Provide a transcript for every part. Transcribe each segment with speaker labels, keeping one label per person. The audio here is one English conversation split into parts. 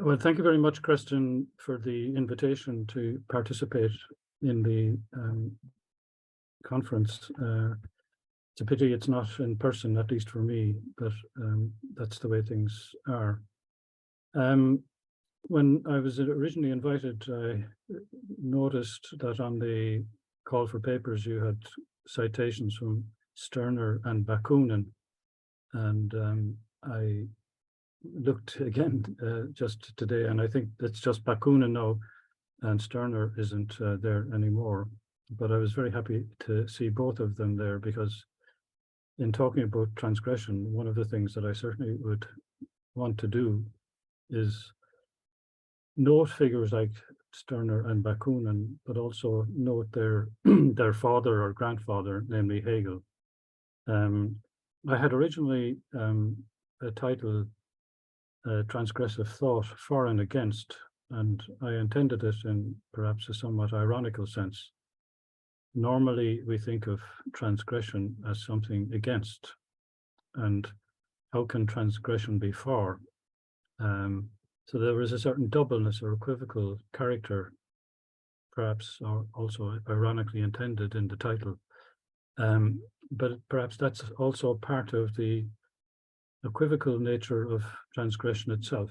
Speaker 1: Well, thank you very much, Kristen, for the invitation to participate in the conference. It's a pity it's not in person, at least for me, but that's the way things are. When I was originally invited, I noticed that on the call for papers, you had citations from Stirner and Bakunin, and I looked again just today, and I think it's just Bakunin now, and Stirner isn't there anymore. But I was very happy to see both of them there, because in talking about transgression, one of the things that I certainly would want to do is note figures like Stirner and Bakunin, but also note their their father or grandfather, namely Hegel. I had originally a title, Transgressive Thought, For and Against, and I intended it in perhaps a somewhat ironical sense. Normally, we think of transgression as something against, and how can transgression be for? So there is a certain doubleness or equivocal character, perhaps, or also ironically intended in the title. But perhaps that's also part of the equivocal nature of transgression itself.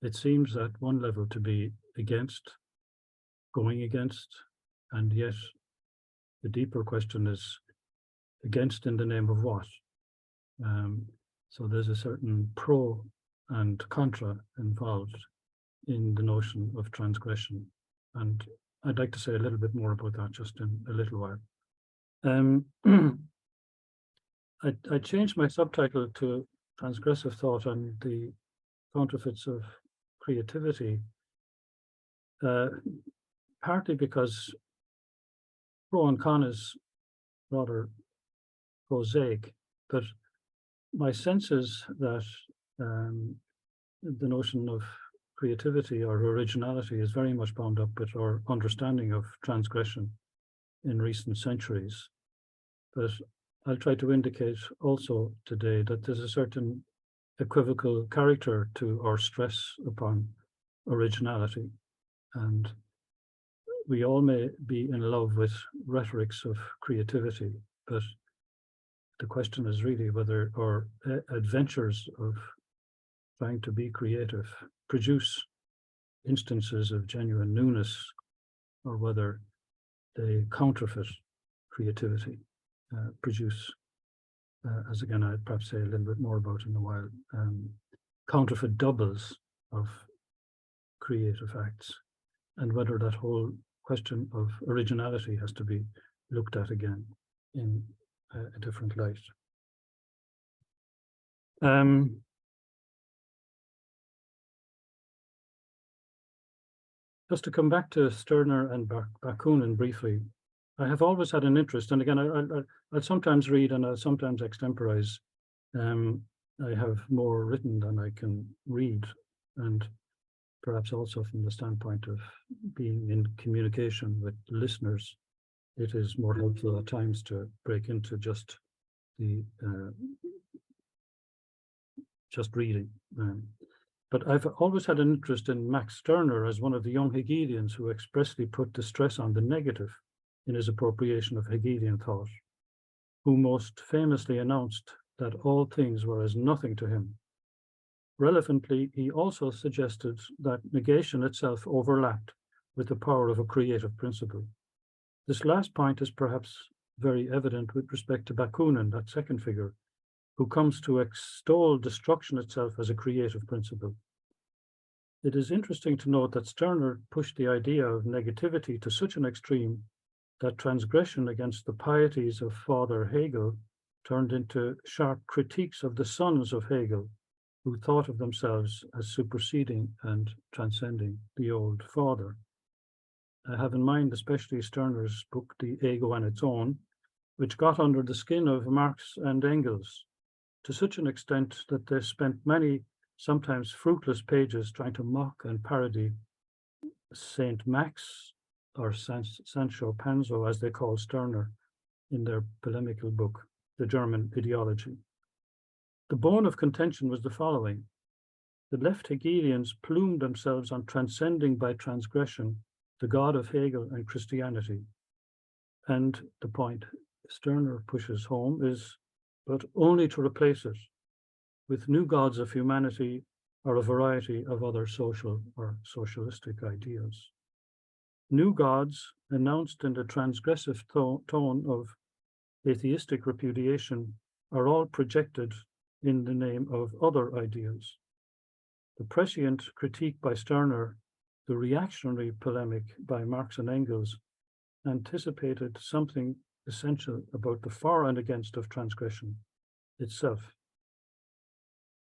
Speaker 1: It seems at one level to be against, going against, and yet the deeper question is against in the name of what? So there's a certain pro and contra involved in the notion of transgression. And I'd like to say a little bit more about that just in a little while. I changed my subtitle to Transgressive Thought and the Counterfeits of Creativity, partly because pro and con is rather prosaic, but my sense is that the notion of creativity or originality is very much bound up with our understanding of transgression in recent centuries. But I'll try to indicate also today that there's a certain equivocal character to our stress upon originality. And we all may be in love with rhetorics of creativity, but the question is really whether our adventures of trying to be creative produce instances of genuine newness, or whether they counterfeit creativity, produce, as again I'd perhaps say a little bit more about in a while, counterfeit doubles of creative acts, and whether that whole question of originality has to be looked at again in a different light. Just to come back to Stirner and Bakunin briefly, I have always had an interest, and again, I'll sometimes read and I'll sometimes extemporize. I have more written than I can read, and perhaps also from the standpoint of being in communication with listeners, it is more helpful at times to break into just the just reading. But I've always had an interest in Max Stirner as one of the young Hegelians who expressly put the stress on the negative in his appropriation of Hegelian thought, who most famously announced that all things were as nothing to him. Relevantly, he also suggested that negation itself overlapped with the power of a creative principle. This last point is perhaps very evident with respect to Bakunin, that second figure, who comes to extol destruction itself as a creative principle. It is interesting to note that Stirner pushed the idea of negativity to such an extreme that transgression against the pieties of Father Hegel turned into sharp critiques of the sons of Hegel, who thought of themselves as superseding and transcending the old father. I have in mind especially Stirner's book, The Ego and Its Own, which got under the skin of Marx and Engels to such an extent that they spent many, sometimes fruitless pages trying to mock and parody Saint Max, or Sancho Panza, as they call Stirner in their polemical book, The German Ideology. The bone of contention was the following. The left Hegelians plumed themselves on transcending by transgression the God of Hegel and Christianity. And the point Stirner pushes home is, but only to replace it with new gods of humanity or a variety of other social or socialistic ideas. New gods announced in the transgressive tone of atheistic repudiation are all projected in the name of other ideas. The prescient critique by Stirner, the reactionary polemic by Marx and Engels, anticipated something essential about the for and against of transgression itself.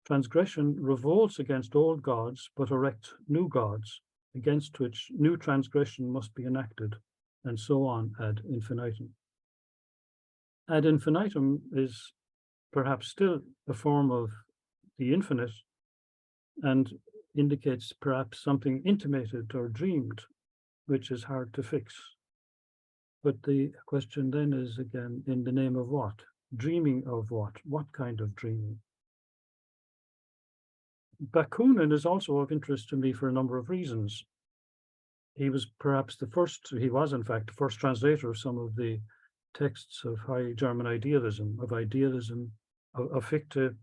Speaker 1: Transgression revolts against old gods, but erects new gods, against which new transgression must be enacted, and so on ad infinitum. Ad infinitum is perhaps still a form of the infinite and indicates perhaps something intimated or dreamed, which is hard to fix. But the question then is again, in the name of what? Dreaming of what? What kind of dreaming? Bakunin is also of interest to me for a number of reasons. He was perhaps he was in fact the first translator of some of the texts of high German idealism, of Fichte,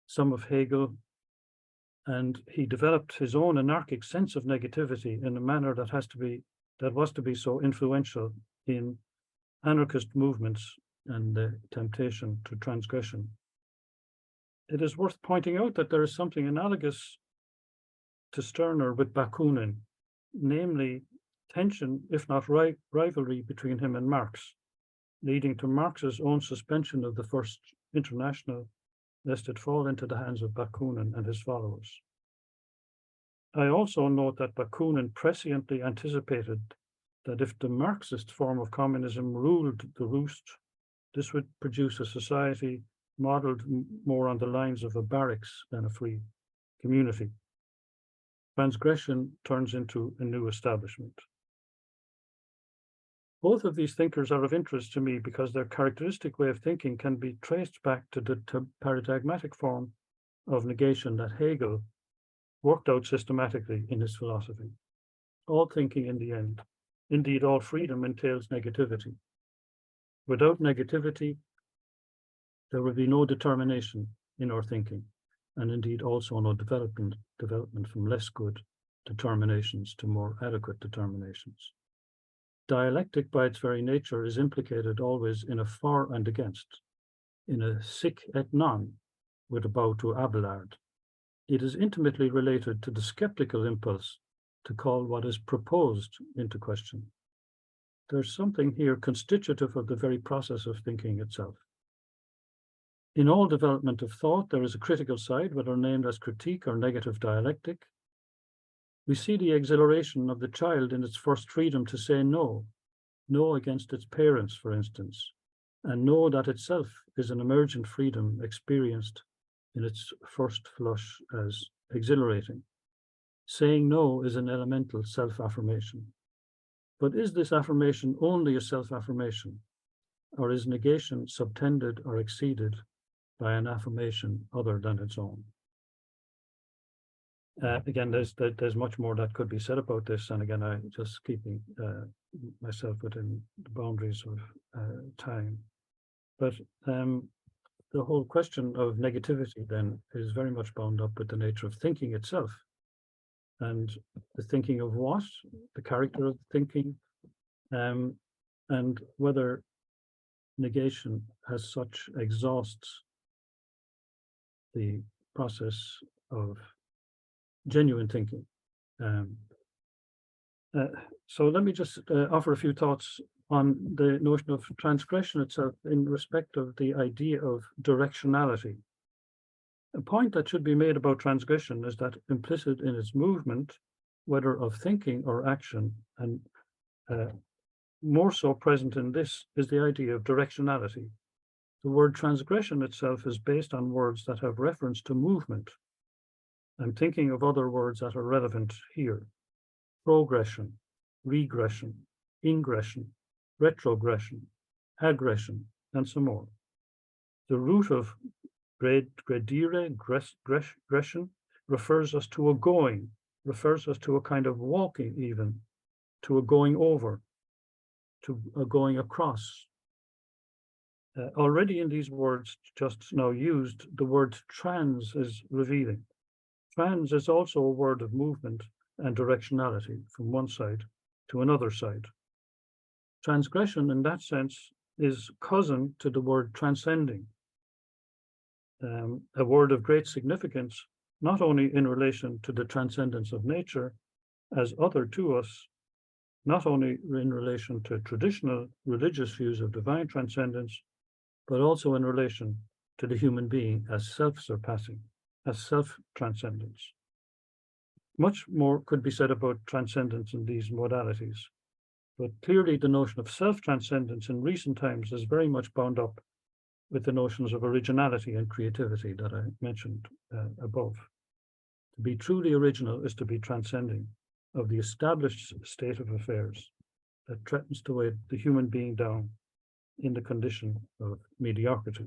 Speaker 1: some of Hegel, and he developed his own anarchic sense of negativity in a manner that was to be so influential in anarchist movements and the temptation to transgression. It is worth pointing out that there is something analogous to Stirner with Bakunin, namely tension, if not rivalry, between him and Marx, leading to Marx's own suspension of the First International, lest it fall into the hands of Bakunin and his followers. I also note that Bakunin presciently anticipated that if the Marxist form of communism ruled the roost, this would produce a society modeled more on the lines of a barracks than a free community. Transgression turns into a new establishment. Both of these thinkers are of interest to me because their characteristic way of thinking can be traced back to the paradigmatic form of negation that Hegel worked out systematically in his philosophy. All thinking in the end, indeed all freedom, entails negativity. Without negativity, there will be no determination in our thinking, and indeed also no development from less good determinations to more adequate determinations. Dialectic by its very nature is implicated always in a for and against, in a sic et non, with a bow to Abelard. It is intimately related to the skeptical impulse to call what is proposed into question. There's something here constitutive of the very process of thinking itself. In all development of thought, there is a critical side, whether named as critique or negative dialectic. We see the exhilaration of the child in its first freedom to say no against its parents, for instance, and no that itself is an emergent freedom experienced in its first flush as exhilarating. Saying no is an elemental self-affirmation. But is this affirmation only a self-affirmation, or is negation subtended or exceeded by an affirmation other than its own? Again, there's much more that could be said about this, and again, I just keeping myself within the boundaries of time. But the whole question of negativity then is very much bound up with the nature of thinking itself, and the thinking of what, the character of thinking, and whether negation as such exhausts the process of genuine thinking. So let me just offer a few thoughts on the notion of transgression itself in respect of the idea of directionality. A point that should be made about transgression is that implicit in its movement, whether of thinking or action, and more so present in this, is the idea of directionality. The word transgression itself is based on words that have reference to movement. I'm thinking of other words that are relevant here: progression, regression, ingression, retrogression, aggression, and some more. The root of gredire, gression, refers us to a going, refers us to a kind of walking even, to a going over, to a going across. Already in these words just now used, the word trans is revealing. Trans is also a word of movement and directionality from one side to another side. Transgression in that sense is cousin to the word transcending, a word of great significance, not only in relation to the transcendence of nature as other to us, not only in relation to traditional religious views of divine transcendence, but also in relation to the human being as self-surpassing, as self-transcendence. Much more could be said about transcendence in these modalities, but clearly the notion of self-transcendence in recent times is very much bound up with the notions of originality and creativity that I mentioned above. To be truly original is to be transcending of the established state of affairs that threatens to weigh the human being down in the condition of mediocrity.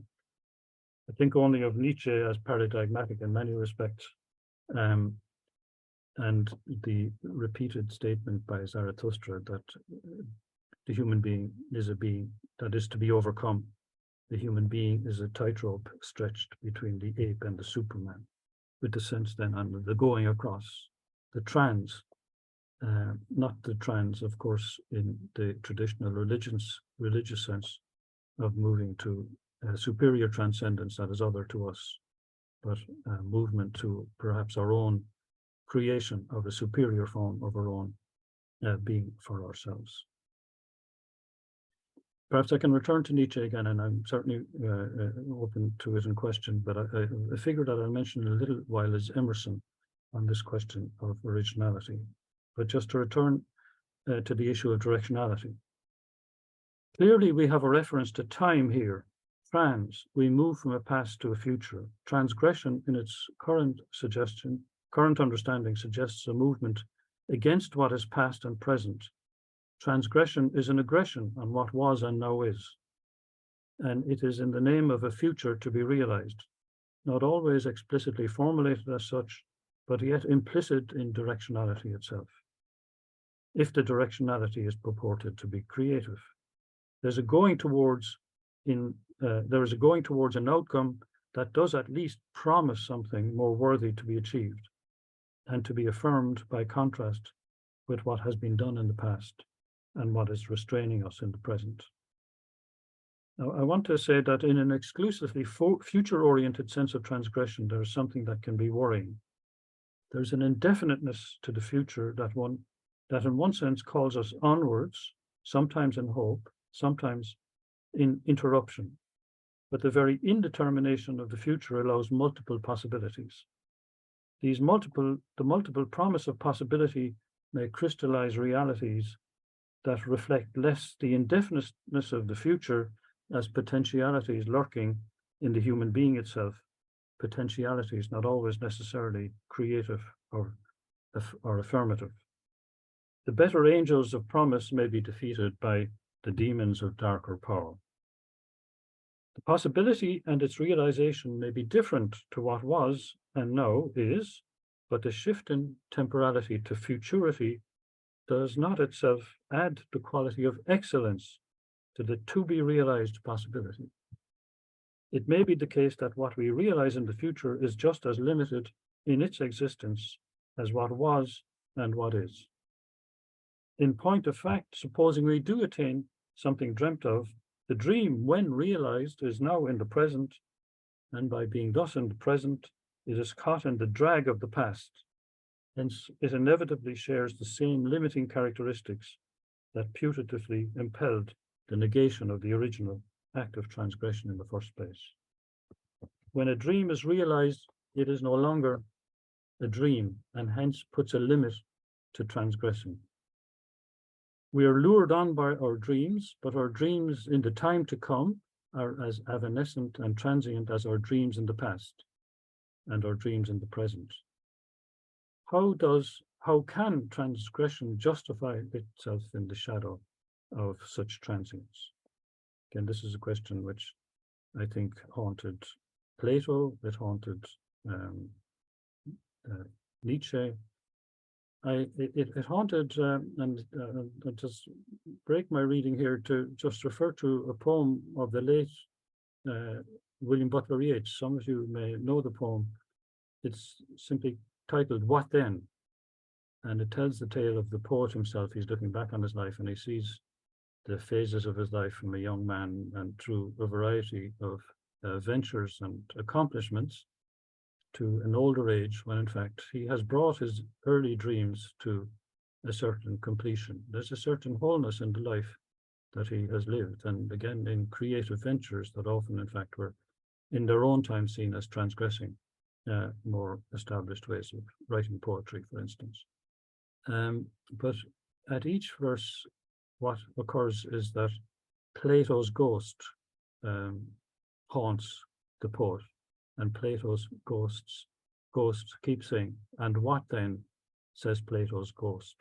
Speaker 1: I think only of Nietzsche as paradigmatic in many respects, and the repeated statement by Zarathustra that the human being is a being that is to be overcome. The human being is a tightrope stretched between the ape and the Superman, with the sense then on the going across, the trans, not the trans, of course, in the traditional religious sense of moving to a superior transcendence that is other to us, but a movement to perhaps our own creation of a superior form of our own being for ourselves. Perhaps I can return to Nietzsche again, and I'm certainly open to it in question, but a figure that I mentioned a little while is Emerson on this question of originality. But just to return to the issue of directionality. Clearly, we have a reference to time here. Trans, we move from a past to a future. Transgression in its current understanding suggests a movement against what is past and present. Transgression is an aggression on what was and now is. And it is in the name of a future to be realized, not always explicitly formulated as such, but yet implicit in directionality itself. If the directionality is purported to be creative, there is a going towards an outcome that does at least promise something more worthy to be achieved and to be affirmed by contrast with what has been done in the past and what is restraining us in the present. Now, I want to say that in an exclusively future-oriented sense of transgression, there is something that can be worrying. There's an indefiniteness to the future that in one sense calls us onwards, sometimes in hope, sometimes in interruption. But the very indetermination of the future allows multiple possibilities. The multiple promise of possibility may crystallize realities that reflect less the indefiniteness of the future as potentialities lurking in the human being itself, potentialities not always necessarily creative or affirmative. The better angels of promise may be defeated by the demons of darker power. The possibility and its realization may be different to what was and now is, but the shift in temporality to futurity does not itself add the quality of excellence to the to-be-realized possibility. It may be the case that what we realize in the future is just as limited in its existence as what was and what is. In point of fact, supposing we do attain something dreamt of, the dream, when realized, is now in the present, and by being thus in the present, it is caught in the drag of the past. Hence, it inevitably shares the same limiting characteristics that putatively impelled the negation of the original act of transgression in the first place. When a dream is realized, it is no longer a dream, and hence puts a limit to transgressing. We are lured on by our dreams, but our dreams in the time to come are as evanescent and transient as our dreams in the past and our dreams in the present. How can transgression justify itself in the shadow of such transience? Again, this is a question which I think haunted Plato, it haunted Nietzsche. It haunted, and I'll just break my reading here to just refer to a poem of the late William Butler Yeats. Some of you may know the poem. It's simply titled "What Then?" and it tells the tale of the poet himself. He's looking back on his life and he sees the phases of his life from a young man and through a variety of ventures and accomplishments to an older age, when in fact he has brought his early dreams to a certain completion. There's a certain wholeness in the life that he has lived, and again in creative ventures that often in fact were in their own time seen as transgressing more established ways of writing poetry, for instance. But at each verse, what occurs is that Plato's ghost haunts the poet, and Plato's ghost keeps saying, "And what then?" says Plato's ghost.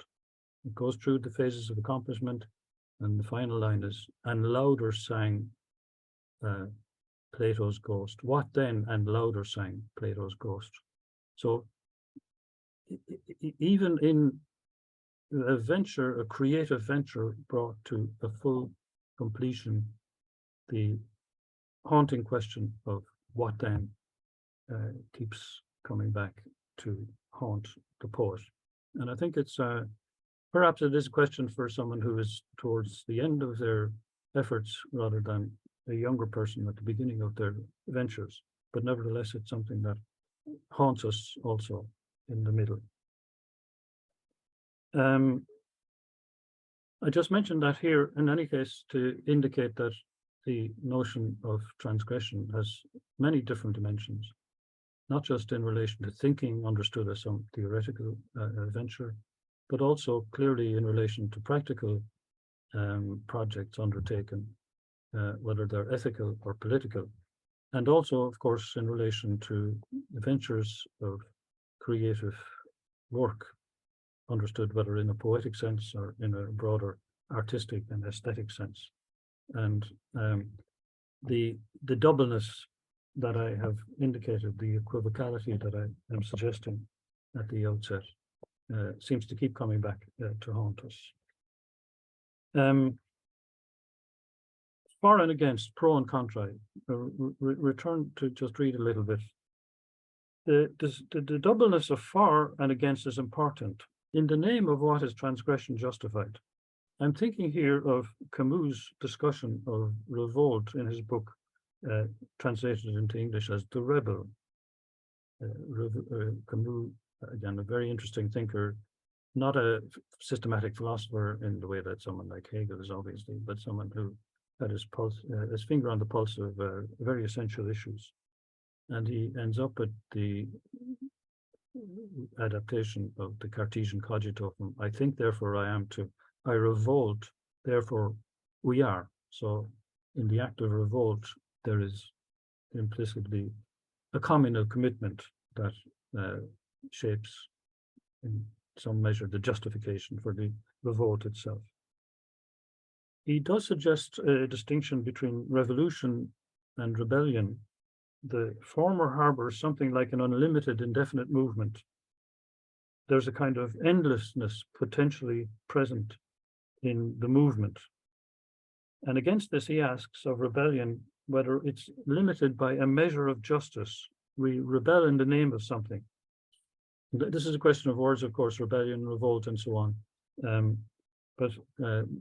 Speaker 1: It goes through the phases of accomplishment, and the final line is, "And louder sang Plato's ghost." What then? And louder sang Plato's ghost. So even in a venture, a creative venture brought to a full completion, the haunting question of what then keeps coming back to haunt the poet. And I think it's perhaps it is a question for someone who is towards the end of their efforts rather than a younger person at the beginning of their ventures. But nevertheless, it's something that haunts us also in the middle. I just mentioned that here, in any case, to indicate that the notion of transgression has many different dimensions, not just in relation to thinking understood as some theoretical venture, but also clearly in relation to practical projects undertaken, whether they're ethical or political, and also, of course, in relation to ventures of creative work, understood whether in a poetic sense or in a broader artistic and aesthetic sense. And the doubleness that I have indicated, the equivocality that I am suggesting at the outset, seems to keep coming back to haunt us. For and against, pro and contra, return to just read a little bit. The doubleness of for and against is important. In the name of what is transgression justified? I'm thinking here of Camus' discussion of revolt in his book, translated into English as The Rebel. Camus, again, a very interesting thinker, not a systematic philosopher in the way that someone like Hegel is obviously, but someone who had his finger on the pulse of very essential issues. And he ends up at the adaptation of the Cartesian cogito from "I think, therefore I am" to "I revolt, therefore we are." So in the act of revolt, there is implicitly a communal commitment that shapes in some measure the justification for the revolt itself. He does suggest a distinction between revolution and rebellion. The former harbors something like an unlimited, indefinite movement. There's a kind of endlessness potentially present in the movement. And against this, he asks of rebellion whether it's limited by a measure of justice. We rebel in the name of something. This is a question of words, of course, rebellion, revolt, and so on. But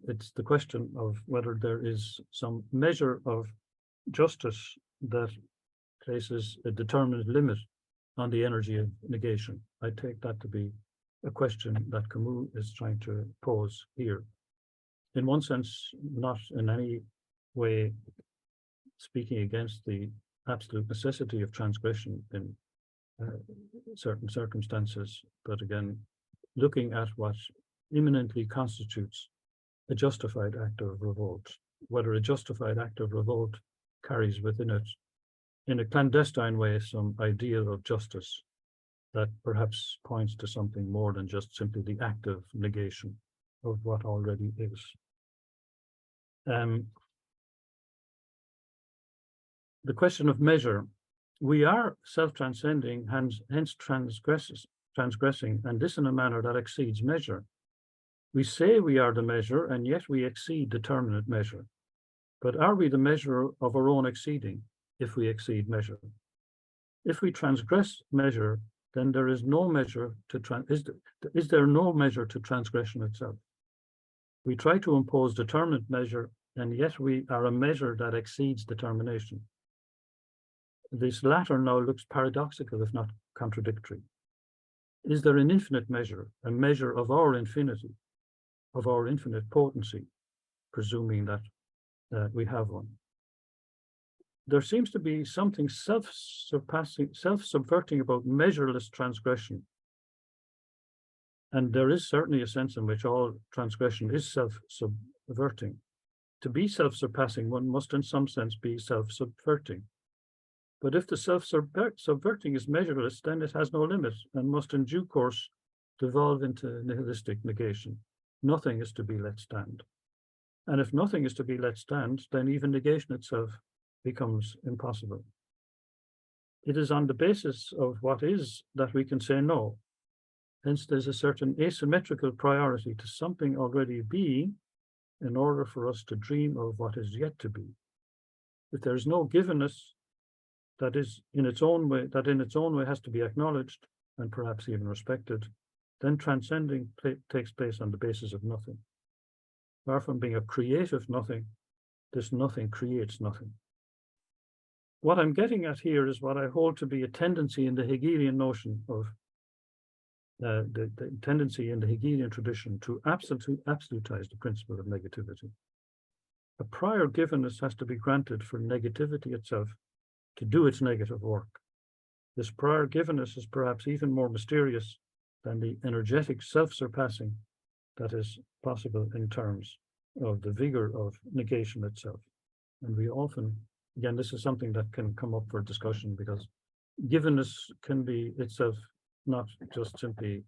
Speaker 1: it's the question of whether there is some measure of justice that places a determined limit on the energy of negation. I take that to be a question that Camus is trying to pose here. In one sense, not in any way speaking against the absolute necessity of transgression in certain circumstances, but again, looking at what imminently constitutes a justified act of revolt, whether a justified act of revolt carries within it, in a clandestine way, some ideal of justice that perhaps points to something more than just simply the active negation of what already is. The question of measure we are self-transcending, hence transgressing, and this in a manner that exceeds measure. We say we are the measure, and yet we exceed determinate measure. But are we the measure of our own exceeding, if we exceed measure? If we transgress measure, then there is no measure to is there no measure to transgression itself? We try to impose determinate measure, and yet we are a measure that exceeds determination. This latter now looks paradoxical, if not contradictory. Is there an infinite measure, a measure of our infinity, of our infinite potency, presuming that we have one? There seems to be something self-surpassing, self-subverting about measureless transgression. And there is certainly a sense in which all transgression is self-subverting. To be self-surpassing, one must in some sense be self-subverting. But if the self-subverting is measureless, then it has no limit and must in due course devolve into nihilistic negation. Nothing is to be let stand. And if nothing is to be let stand, then even negation itself becomes impossible. It is on the basis of what is that we can say no. Hence, there's a certain asymmetrical priority to something already being in order for us to dream of what is yet to be. If there's no givenness that is in its own way, has to be acknowledged and perhaps even respected, then transcending takes place on the basis of nothing. Far from being a creative nothing, this nothing creates nothing. What I'm getting at here is what I hold to be a tendency in the Hegelian notion of the tendency in the Hegelian tradition to absolutize the principle of negativity. A prior givenness has to be granted for negativity itself to do its negative work. This prior givenness is perhaps even more mysterious than the energetic self-surpassing that is possible in terms of the vigor of negation itself. And we often, again, this is something that can come up for discussion because givenness can be itself not just simply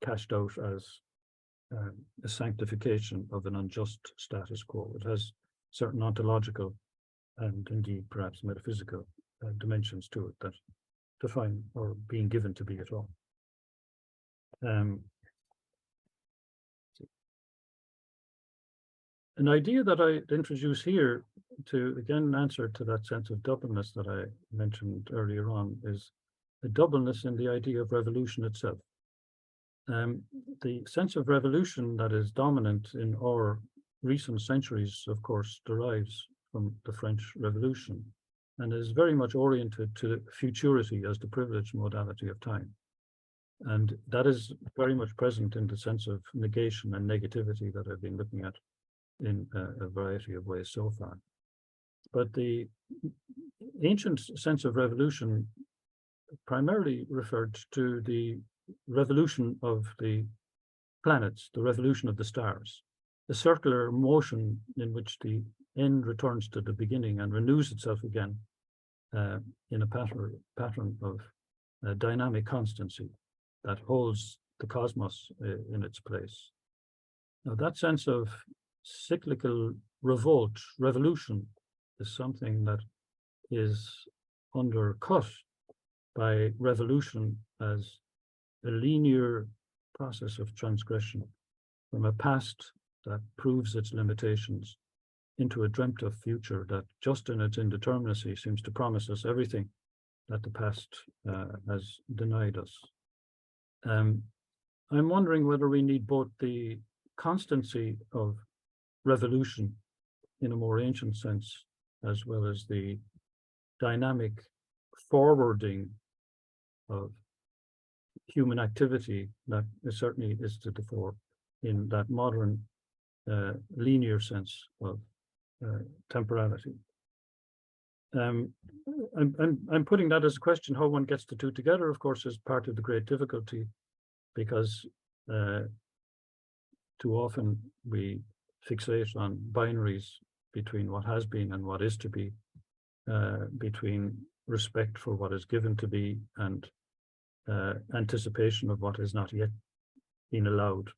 Speaker 1: cashed out as a sanctification of an unjust status quo. It has certain ontological and indeed perhaps metaphysical dimensions to it that define or being given to be at all. An idea that I introduce here to again answer to that sense of doubleness that I mentioned earlier on is a doubleness in the idea of revolution itself. The sense of revolution that is dominant in our recent centuries, of course, derives from the French Revolution and is very much oriented to futurity as the privileged modality of time. And that is very much present in the sense of negation and negativity that I've been looking at in a variety of ways so far. But the ancient sense of revolution primarily referred to the revolution of the planets, the revolution of the stars, the circular motion in which the end returns to the beginning and renews itself again in a pattern of dynamic constancy that holds the cosmos in its place. Now, that sense of cyclical revolt, revolution, is something that is undercut by revolution as a linear process of transgression from a past that proves its limitations into a dreamt of future that just in its indeterminacy seems to promise us everything that the past has denied us. I'm wondering whether we need both the constancy of revolution in a more ancient sense, as well as the dynamic forwarding of human activity that certainly is to the fore in that modern linear sense of temporality. I'm putting that as a question. How one gets the two together, of course, is part of the great difficulty, because too often we fixate on binaries between what has been and what is to be, between respect for what is given to be and anticipation of what has not yet been allowed,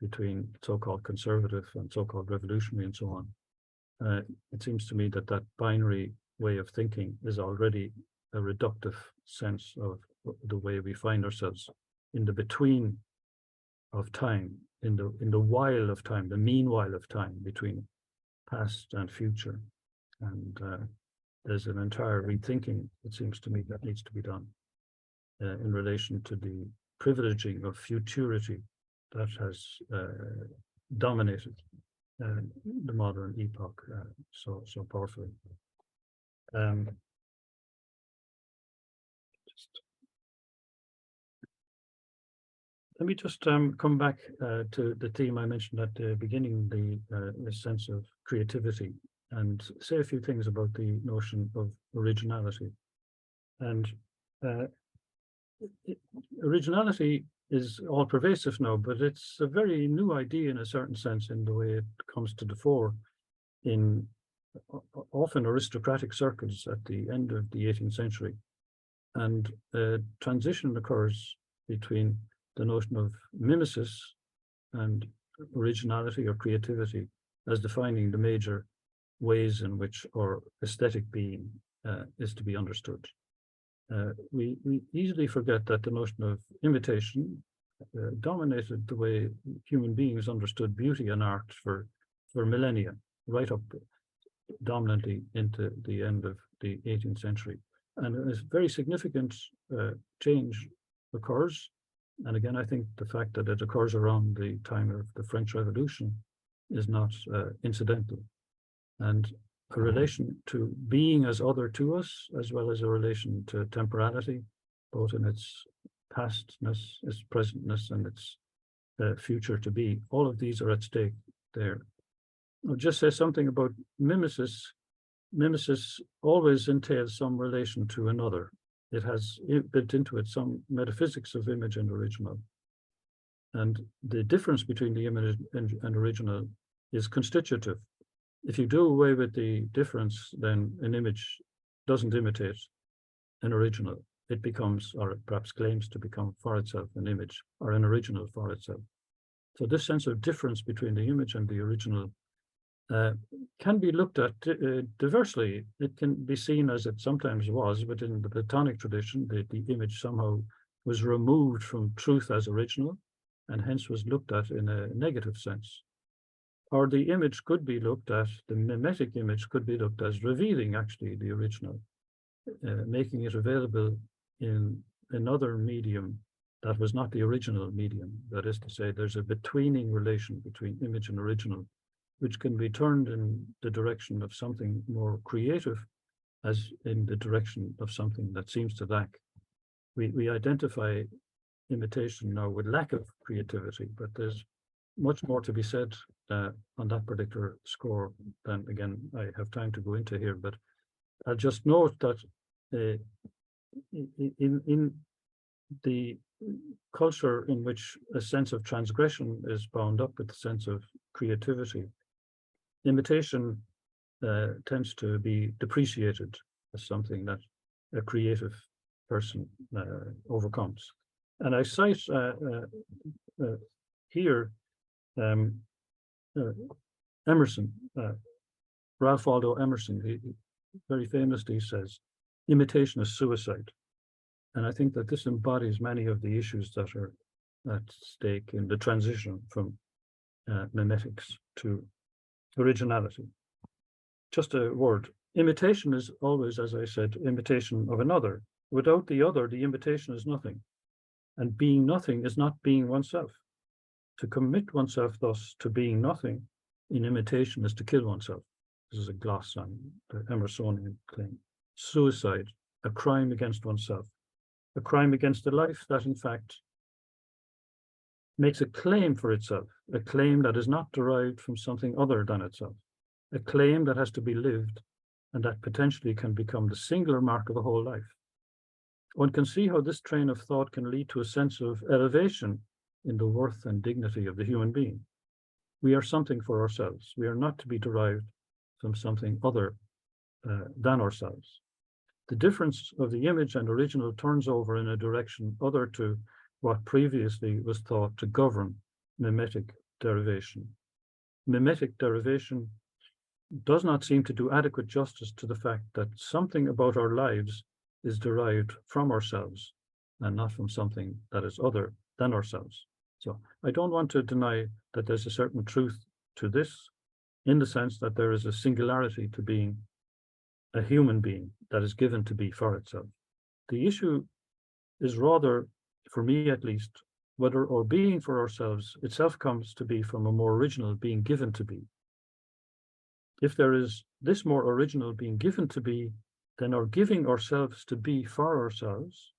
Speaker 1: between so-called conservative and so-called revolutionary and so on. It seems to me that that binary way of thinking is already a reductive sense of the way we find ourselves in the between of time, in the while of time, the meanwhile of time between past and future. And there's an entire rethinking, it seems to me, that needs to be done in relation to the privileging of futurity that has dominated the modern epoch so powerfully. Let me just come back to the theme I mentioned at the beginning, the sense of creativity, and say a few things about the notion of originality. And originality is all pervasive now, but it's a very new idea in a certain sense in the way it comes to the fore in often aristocratic circles at the end of the 18th century. And a transition occurs between the notion of mimesis and originality or creativity as defining the major ways in which our aesthetic being is to be understood. We easily forget that the notion of imitation dominated the way human beings understood beauty and art for millennia, right up dominantly into the end of the 18th century. And a very significant change occurs. And again, I think the fact that it occurs around the time of the French Revolution is not incidental. And a relation to being as other to us, as well as a relation to temporality, both in its pastness, its presentness, and its future to be. All of these are at stake there. I'll just say something about mimesis. Mimesis always entails some relation to another. It has built into it some metaphysics of image and original. And the difference between the image and original is constitutive. If you do away with the difference, then an image doesn't imitate an original. It becomes, or it perhaps claims to become for itself, an image or an original for itself. So this sense of difference between the image and the original can be looked at diversely. It can be seen, as it sometimes was within the Platonic tradition, that the image somehow was removed from truth as original, and hence was looked at in a negative sense. Or the image could be looked at, the mimetic image could be looked as revealing actually the original, making it available in another medium that was not the original medium. That is to say, there's a betweening relation between image and original, which can be turned in the direction of something more creative, as in the direction of something that seems to lack. We identify imitation now with lack of creativity, but there's much more to be said on that particular score than, again, I have time to go into here. But I'll just note that in the culture in which a sense of transgression is bound up with the sense of creativity, imitation tends to be depreciated as something that a creative person overcomes. And I cite here Emerson, Ralph Waldo Emerson. He very famously says, imitation is suicide. And I think that this embodies many of the issues that are at stake in the transition from mimetics to originality. Just a word. Imitation is always, as I said, imitation of another. Without the other, the imitation is nothing. And being nothing is not being oneself. To commit oneself thus to being nothing in imitation is to kill oneself. This is a gloss on the Emersonian claim. Suicide, a crime against oneself, a crime against a life that in fact makes a claim for itself, a claim that is not derived from something other than itself, a claim that has to be lived and that potentially can become the singular mark of a whole life. One can see how this train of thought can lead to a sense of elevation in the worth and dignity of the human being. We are something for ourselves. We are not to be derived from something other than ourselves. The difference of the image and original turns over in a direction other to what previously was thought to govern mimetic derivation. Mimetic derivation does not seem to do adequate justice to the fact that something about our lives is derived from ourselves and not from something that is other than ourselves. So I don't want to deny that there's a certain truth to this, in the sense that there is a singularity to being a human being that is given to be for itself. The issue is rather, for me at least, whether our being for ourselves itself comes to be from a more original being given to be. If there is this more original being given to be, then our giving ourselves to be for ourselves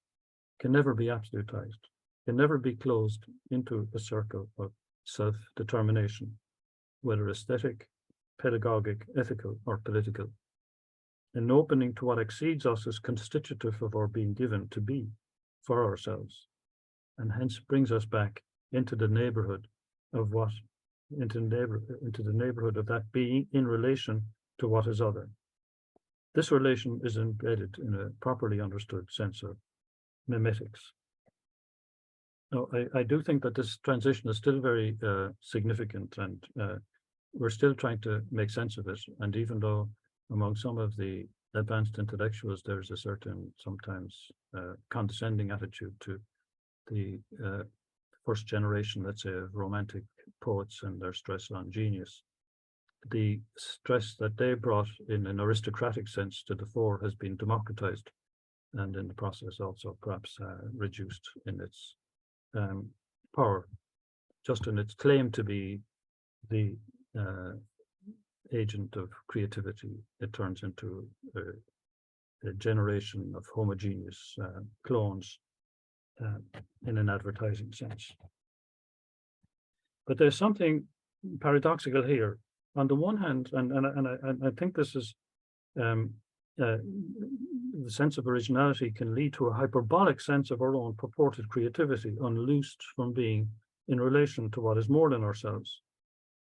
Speaker 1: can never be absolutized, can never be closed into a circle of self-determination, whether aesthetic, pedagogic, ethical, or political. An opening to what exceeds us is constitutive of our being given to be for ourselves, and hence brings us back into the neighborhood of what, into the neighborhood of that being in relation to what is other. This relation is embedded in a properly understood sense of mimetics. Now, I do think that this transition is still very significant, and we're still trying to make sense of it. And even though among some of the advanced intellectuals, there's a certain, sometimes condescending attitude to the first generation, let's say, of romantic poets and their stress on genius. The stress that they brought in an aristocratic sense to the fore has been democratized, and in the process also perhaps reduced in its power, just in its claim to be the agent of creativity. It turns into a generation of homogeneous clones in an advertising sense. But there's something paradoxical here. On the one hand, and I think this is the sense of originality can lead to a hyperbolic sense of our own purported creativity, unloosed from being in relation to what is more than ourselves.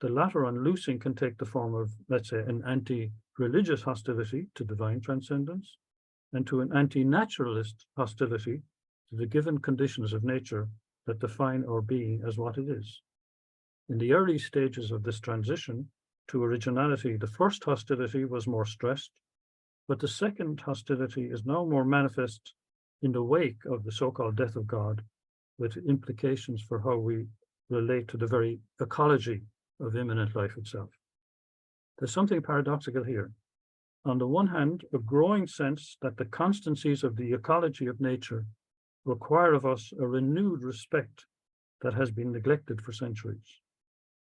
Speaker 1: The latter unloosing can take the form of, let's say, an anti-religious hostility to divine transcendence, and to an anti-naturalist hostility to the given conditions of nature that define our being as what it is. In the early stages of this transition to originality, the first hostility was more stressed, but the second hostility is now more manifest in the wake of the so-called death of God, with implications for how we relate to the very ecology of immanent life itself. There's something paradoxical here. On the one hand, a growing sense that the constancies of the ecology of nature require of us a renewed respect that has been neglected for centuries.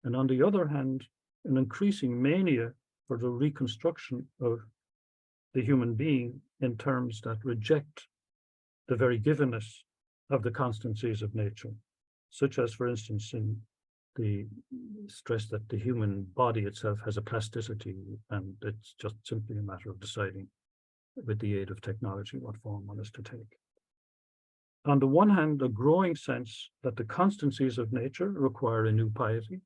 Speaker 1: And on the other hand, an increasing mania for the reconstruction of the human being in terms that reject the very givenness of the constancies of nature, such as, for instance, in the stress that the human body itself has a plasticity, and it's just simply a matter of deciding with the aid of technology what form one is to take. On the one hand, a growing sense that the constancies of nature require a new piety.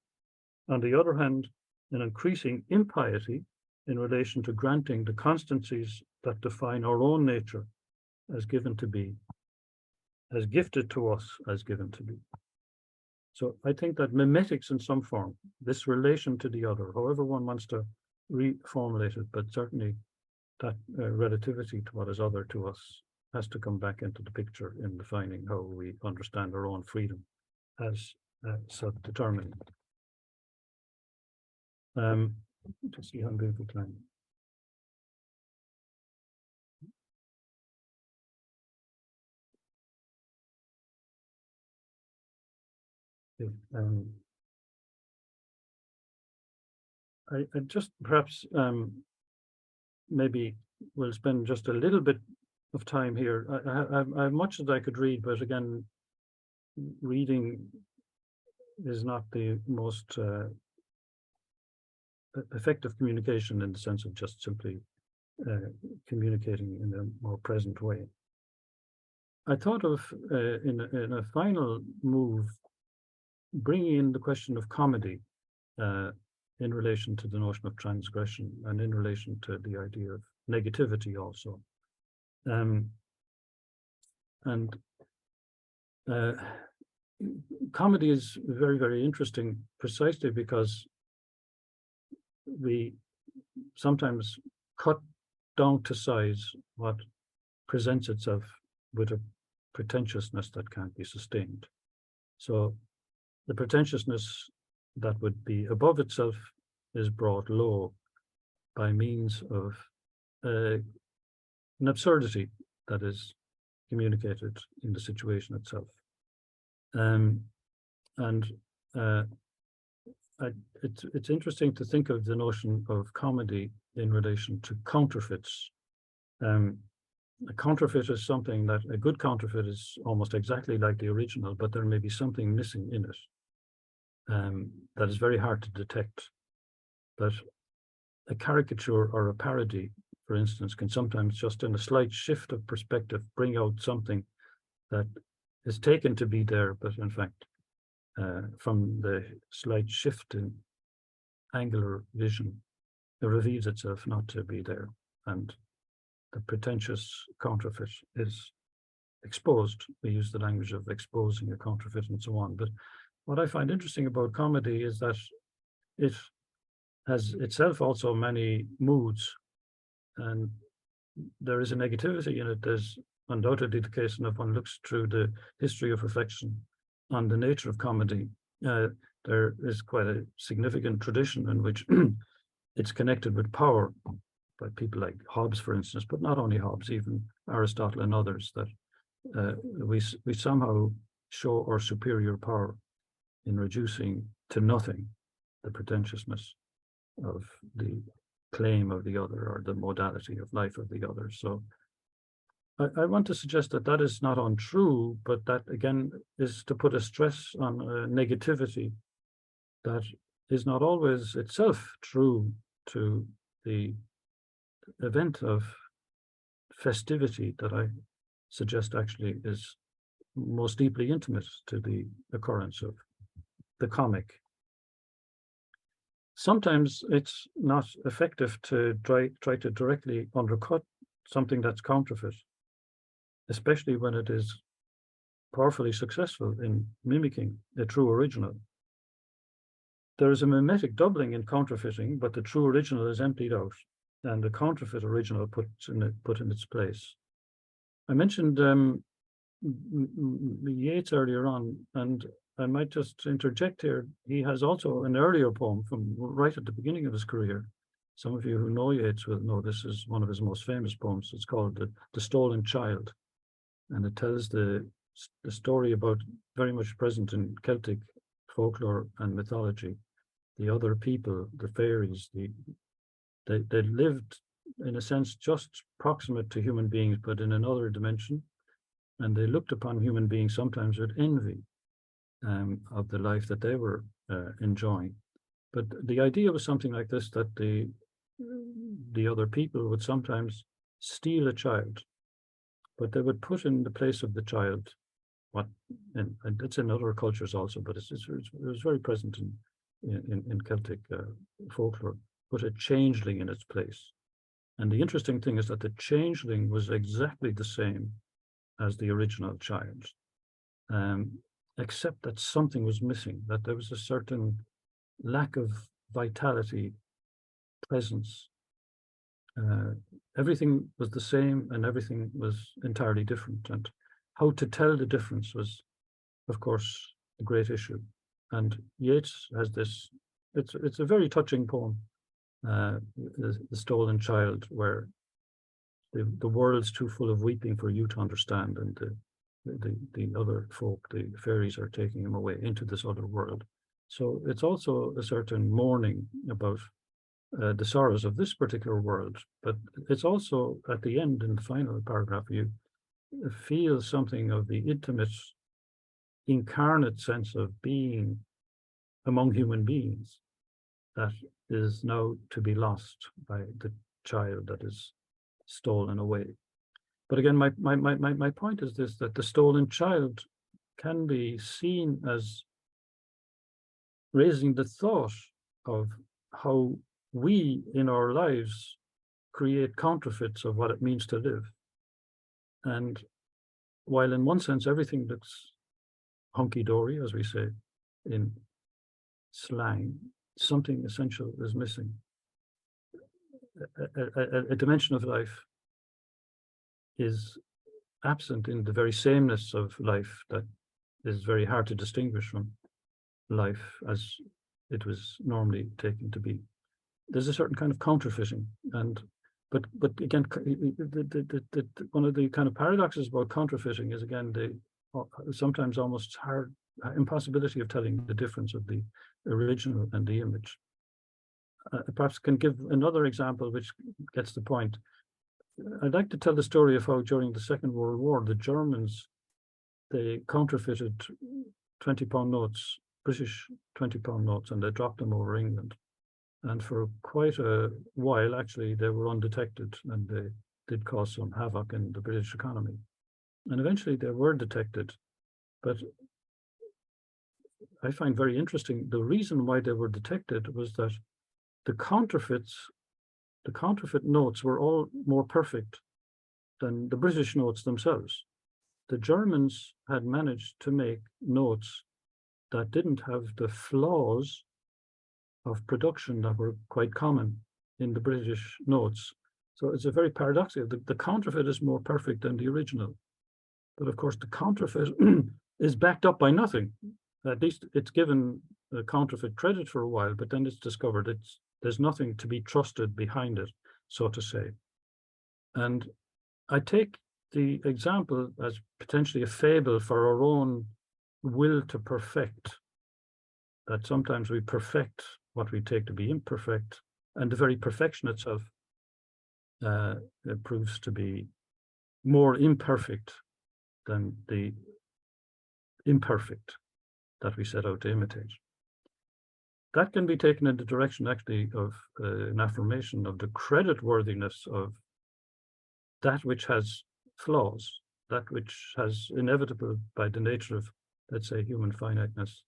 Speaker 1: On the other hand, an increasing impiety in relation to granting the constancies that define our own nature as given to be, as gifted to us as given to be. So I think that mimetics in some form, this relation to the other, however one wants to reformulate it, but certainly that relativity to what is other to us has to come back into the picture in defining how we understand our own freedom as self-determining. To see how I'm doing for time. Okay, I just perhaps maybe we'll spend just a little bit of time here. I have much that I could read, but again, reading is not the most effective communication in the sense of just simply communicating in a more present way. I thought of, in a final move, bringing in the question of comedy in relation to the notion of transgression and in relation to the idea of negativity also. Comedy is very, very interesting precisely because sometimes cut down to size what presents itself with a pretentiousness that can't be sustained. So the pretentiousness that would be above itself is brought low by means of an absurdity that is communicated in the situation itself. It's interesting to think of the notion of comedy in relation to counterfeits. A counterfeit is something that a good counterfeit is almost exactly like the original, but there may be something missing in it that is very hard to detect. But a caricature or a parody, for instance, can sometimes just in a slight shift of perspective bring out something that is taken to be there, but in fact, from the slight shift in angular vision, it reveals itself not to be there. And the pretentious counterfeit is exposed. We use the language of exposing a counterfeit and so on. But what I find interesting about comedy is that it has itself also many moods, and there is a negativity in it. There's undoubtedly the case, and if one looks through the history of reflection on the nature of comedy, there is quite a significant tradition in which it's connected with power by people like Hobbes, for instance, but not only Hobbes, even Aristotle and others, that we somehow show our superior power in reducing to nothing the pretentiousness of the claim of the other or the modality of life of the other. So I want to suggest that that is not untrue, but that again is to put a stress on negativity that is not always itself true to the event of festivity that I suggest actually is most deeply intimate to the occurrence of the comic. Sometimes it's not effective to try to directly undercut something that's counterfeit, especially when it is powerfully successful in mimicking a true original. There is a mimetic doubling in counterfeiting, but the true original is emptied out and the counterfeit original put in its place. I mentioned Yeats earlier on, and I might just interject here. He has also an earlier poem from right at the beginning of his career. Some of you who know Yeats will know this is one of his most famous poems. It's called The Stolen Child, and it tells the story about, very much present in Celtic folklore and mythology, the other people, the fairies. They lived in a sense just proximate to human beings, but in another dimension, and they looked upon human beings sometimes with envy of the life that they were enjoying. But the idea was something like this, that the other people would sometimes steal a child, but they would put in the place of the child and it's in other cultures also, but it was very present in Celtic folklore, put a changeling in its place. And the interesting thing is that the changeling was exactly the same as the original child, except that something was missing, that there was a certain lack of vitality, presence. Everything was the same and everything was entirely different. And how to tell the difference was, of course, a great issue. And Yeats has this, it's a very touching poem, the Stolen Child, where the world's too full of weeping for you to understand, and the other folk, the fairies, are taking him away into this other world. So it's also a certain mourning about the sorrows of this particular world, but it's also at the end, in the final paragraph, you feel something of the intimate, incarnate sense of being among human beings that is now to be lost by the child that is stolen away. But again, my point is this, that the stolen child can be seen as raising the thought of how we in our lives create counterfeits of what it means to live. And while in one sense everything looks hunky-dory, as we say in slang, something essential is missing. a dimension of life is absent in the very sameness of life that is very hard to distinguish from life as it was normally taken to be. There's a certain kind of counterfeiting, and but again, one of the kind of paradoxes about counterfeiting is again the sometimes almost hard impossibility of telling the difference of the original and the image. Perhaps can give another example which gets the point. I'd like to tell the story of how during the Second World War, the Germans, they counterfeited 20-pound notes, British 20-pound notes, and they dropped them over England. And for quite a while, actually, they were undetected, and they did cause some havoc in the British economy. And eventually they were detected. But I find very interesting, the reason why they were detected was that the counterfeit notes were all more perfect than the British notes themselves. The Germans had managed to make notes that didn't have the flaws of production that were quite common in the British notes. So it's a very paradoxical. The counterfeit is more perfect than the original. But of course, the counterfeit is backed up by nothing. At least it's given the counterfeit credit for a while, but then it's discovered there's nothing to be trusted behind it, so to say. And I take the example as potentially a fable for our own will to perfect, that sometimes we perfect what we take to be imperfect, and the very perfection itself it proves to be more imperfect than the imperfect that we set out to imitate. That can be taken in the direction actually of an affirmation of the creditworthiness of that which has flaws, that which has inevitable by the nature of, let's say, human finiteness,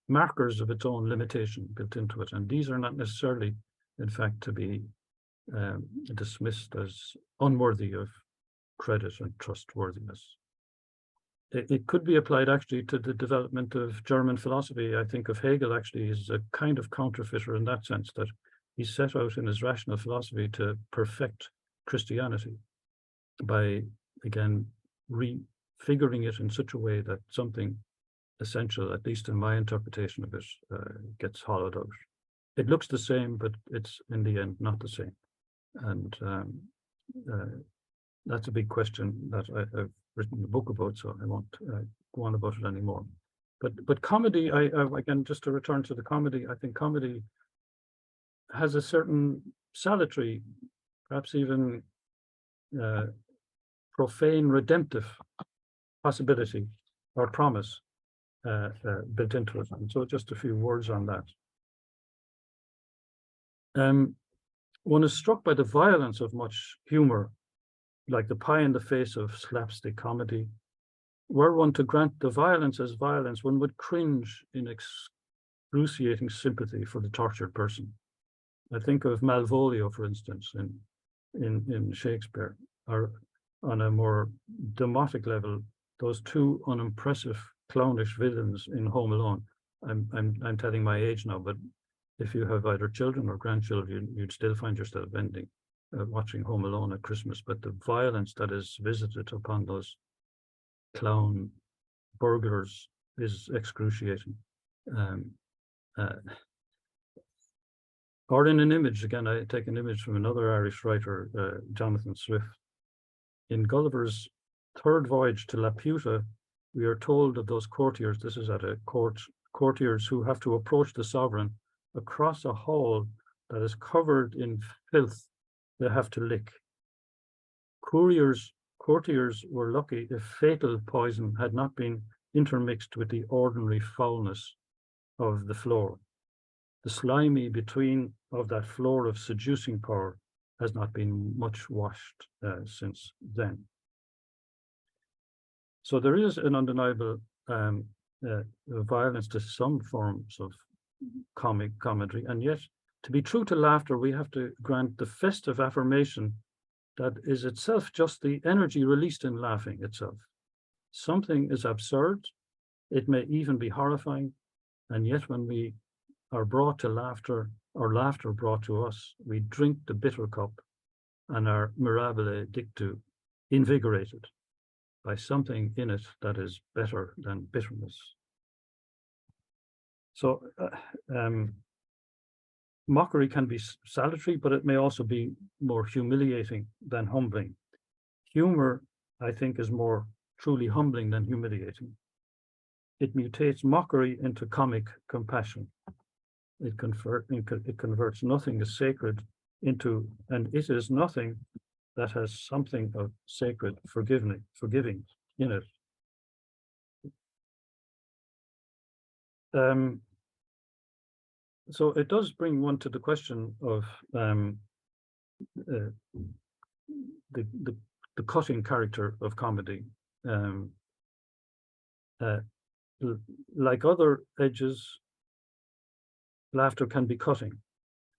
Speaker 1: markers of its own limitation built into it. And these are not necessarily, in fact, to be dismissed as unworthy of credit and trustworthiness. It could be applied actually to the development of German philosophy. I think of Hegel actually as a kind of counterfeiter in that sense, that he set out in his rational philosophy to perfect Christianity by, again, refiguring it in such a way that something essential, at least in my interpretation of it, gets hollowed out. It looks the same, but it's in the end not the same. And that's a big question that I've written a book about, so I won't go on about it anymore. But comedy, again, just to return to the comedy, I think comedy has a certain salutary, perhaps even profane redemptive possibility or promise built into it. And so just a few words on that. One is struck by the violence of much humor, like the pie in the face of slapstick comedy. Were one to grant the violence as violence, one would cringe in excruciating sympathy for the tortured person. I think of Malvolio, for instance, in Shakespeare, or on a more demotic level, those two unimpressive clownish villains in Home Alone. I'm telling my age now, but if you have either children or grandchildren, you'd still find yourself watching Home Alone at Christmas. But the violence that is visited upon those clown burglars is excruciating. Or in an image, again, I take an image from another Irish writer, Jonathan Swift. In Gulliver's third voyage to Laputa, we are told of those courtiers, this is at a court, courtiers who have to approach the sovereign across a hall that is covered in filth they have to lick. Courtiers were lucky if fatal poison had not been intermixed with the ordinary foulness of the floor. The slimy between of that floor of seducing power has not been much washed since then. So there is an undeniable violence to some forms of comedy, and yet to be true to laughter, we have to grant the festive affirmation that is itself just the energy released in laughing itself. Something is absurd, it may even be horrifying, and yet when we are brought to laughter, or laughter brought to us, we drink the bitter cup and are mirabile dictu, invigorated by something in it that is better than bitterness. So mockery can be salutary, but it may also be more humiliating than humbling. Humor, I think, is more truly humbling than humiliating. It mutates mockery into comic compassion. It converts nothing as sacred into, and it is nothing that has something of sacred forgiving in it. So it does bring one to the question of the cutting character of comedy. Like other edges, laughter can be cutting.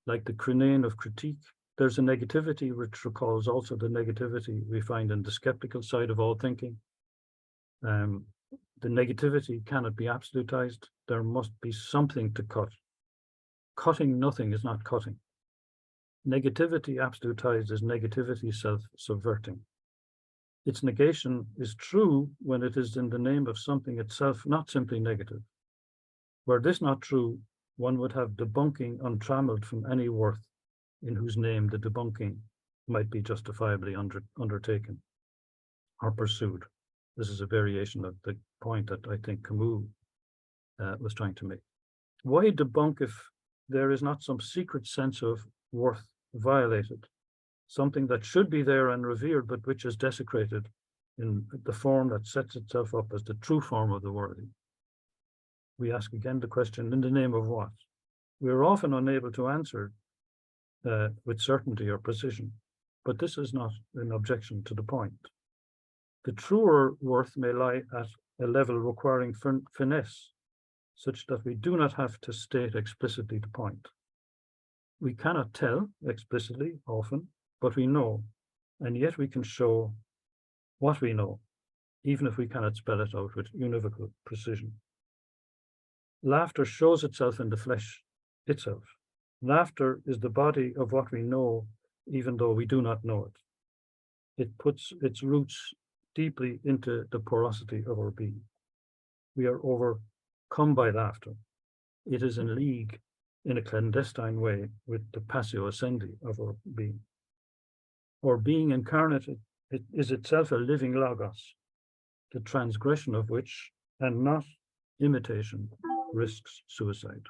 Speaker 1: Like the crinoline of critique, there's a negativity which recalls also the negativity we find in the skeptical side of all thinking. The negativity cannot be absolutized. There must be something to cut. Cutting nothing is not cutting. Negativity absolutized is negativity self-subverting. Its negation is true when it is in the name of something itself, not simply negative. Were this not true, one would have debunking untrammeled from any worth in whose name the debunking might be justifiably undertaken or pursued. This is a variation of the point that I think Camus was trying to make. Why debunk if there is not some secret sense of worth violated, something that should be there and revered, but which is desecrated in the form that sets itself up as the true form of the worthy? We ask again the question, in the name of what? We are often unable to answer with certainty or precision, but this is not an objection to the point. The truer worth may lie at a level requiring finesse, such that we do not have to state explicitly the point. We cannot tell explicitly often, but we know, and yet we can show what we know, even if we cannot spell it out with univocal precision. Laughter shows itself in the flesh itself. Laughter is the body of what we know, even though we do not know it. It puts its roots deeply into the porosity of our being. We are overcome by laughter. It is in league, in a clandestine way, with the passio essendi of our being. Our being incarnate it is itself a living logos, the transgression of which, and not imitation, risks suicide.